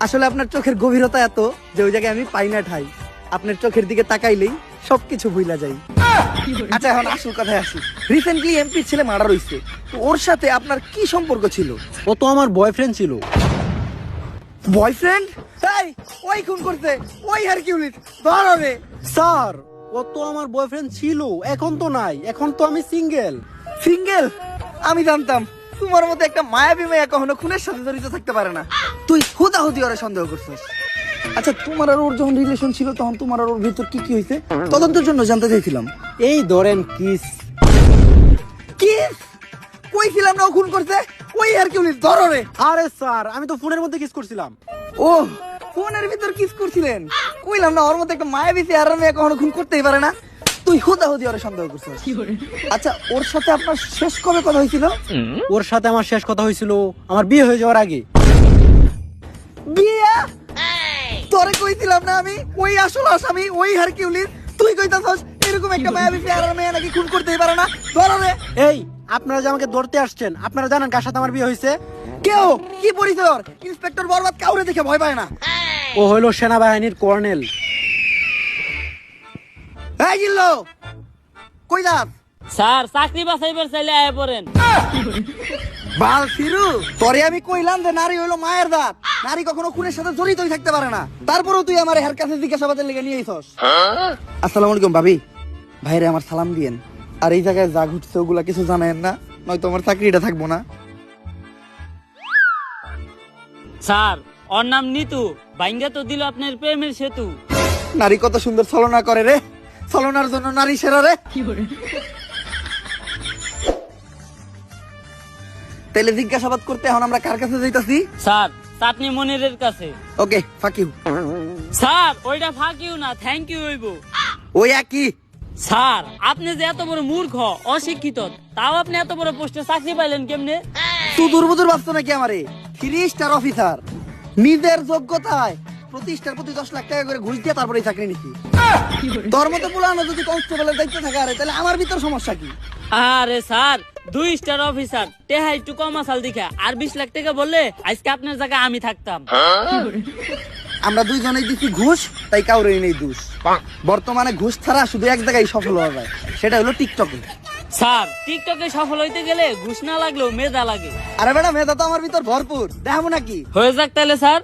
আসলে আপনার চোখের গভীরতা এত যে ওই জায়গায় আমি পাই না ঠাই। আপনার চোখের দিকে তাকাইলেই সবকিছু ভুলা যাই। আচ্ছা, এখন আসল কথায় আসি। রিসেন্টলি এমপির ছেলে মার্ডার হইছে, তো ওর সাথে আপনার কি সম্পর্ক ছিল? ও তো আমার বয়ফ্রেন্ড ছিল। বয়ফ্রেন্ড? এই, ওই খুন করছে, ওই হারকিউলিস, ধর হবে। স্যার, ও তো আমার বয়ফ্রেন্ড ছিল, এখন তো নাই, এখন তো আমি সিঙ্গেল। সিঙ্গেল? আমি জানতাম তোমার মতো একটা মায়াবী মেয়ে কখনো খুনের সাথে জড়িত থাকতে পারে না। তুই হুদাহুদি ওরে সন্দেহ করছিস। আচ্ছা, তোমার আর ওর যখন রিলেশন ছিল তখন তোমার আর ওর ভিতর কি কি হয়েছে তদন্তের জন্য জানতে চাইছিলাম। এই ধরেন কিস। কিস? কইছিলাম না ও খুন করছে, ওই হারকিউলিস, ধর রে। আরে স্যার, আমি তো ফোনের মধ্যে কিস করছিলাম। ও, ফোনের ভিতর কিস করছিলেন? কইলাম না ওর মতো একটা মায়াবী চেহারার মেয়ে কখনো খুন করতেই পারে না। তুই হুদাহুদি ওরে সন্দেহ করছিস। আচ্ছা, ওর সাথে আপনার শেষ কবে কথা হয়েছিল? ওর সাথে আমার শেষ কথা হয়েছিল আমার বিয়ে হয়ে যাওয়ার আগে। বিয়া? তোরে কইছিলাম না আমি ওই আসল আসামি, ওই হারকিউলিস, তুই কইতাছস এরকম একটা মায়াবী চেহারার মেয়ে নাকি খুন করতেই পারে না? ধর রে। এই, আপনারা যে আমাকে ধরতে আসছেন, আপনারা জানেন কার সাথে আমার বিয়ে হয়েছে? কেউ কি পরিচয় ওর? ইন্সপেক্টর বরবাদ কাউরে দেখে ভয় পায় না। ও হইলো সেনাবাহিনীর কর্নেল। এই জিল্লো, কই যাস? স্যার, চাকরি বাছাইবার চাইলে আয় পড়েন। বাল ফিরু, তোরে আমি কইলাম যে নারী হইলো মায়ের দাঁত, নারী কখনো খুনের সাথে জড়িতই থাকতে পারে না। তারপরেও তুই আমার হের কাছে জিজ্ঞাসাবাদের লেগে নিয়ে আইছস। আসসালামু আলাইকুম ভাবি, ভাইরে আমার সালাম দিয়েন। আর এই জায়গায় যা ঘুরছে ওগুলা কিছু জানেন না, নয়তো আমার চাকরিটা থাকবো না। স্যার, ওর নাম নিতু, বাইঙ্গা তো দিল আপনার প্রেমের সেতু। নারী কত সুন্দর ছলনা করে রে, ছলনার জন্য নারী সেরা রে। তাহলে জিজ্ঞাসাবাদ করতে এখন আমরা কার কাছে যাইতাছি? স্যার, চাটনি মনিরের কাছে। ওকে, ফাক ইউ। স্যার, ওইটা ফাঁকিও না, থ্যাংক ইউ হইব। ওই একই। স্যার, আপনি যে এত বড় মূর্খ, অশিক্ষিত, তাও আপনি এত বড় পোস্টে চাকরি পাইলেন কেমনে? তুই দুর্বুদুর ভাবছো নাকি আমারে? 3 স্টার অফিসার, নিজের যোগ্যতায় প্রতিষ্ঠার প্রতি 10 লাখ টাকা করে ঘুষ দিয়ে তারপরে চাকরি নিছি। তোর মতো পুলানো যদি কনস্টেবলের দায়িত্ব থাকে আরে, তাহলে আমার ভিতর সমস্যা কি? আরে স্যার, 2 স্টার অফিসার, টেহা একটু কম আসাল দেখা, আর 20 লাখ টাকা বললে আজকে আপনার জায়গায় আমি থাকতাম। আমরা দুইজনেই দিচ্ছি ঘুষ, তাই কাউরেই নেই দোষ। বর্তমানে ঘুষ ছাড়া শুধু এক জায়গায় সফল হওয়া যায়, সেটা হলো টিকটকে। স্যার, টিকটকে সফল হইতে গেলে ঘুষ না লাগলেও মেধা লাগে। আরে বেটা, মেধা তো আমার ভিতর ভরপুর, দেখাবো নাকি? হয়ে যাক তাহলে স্যার।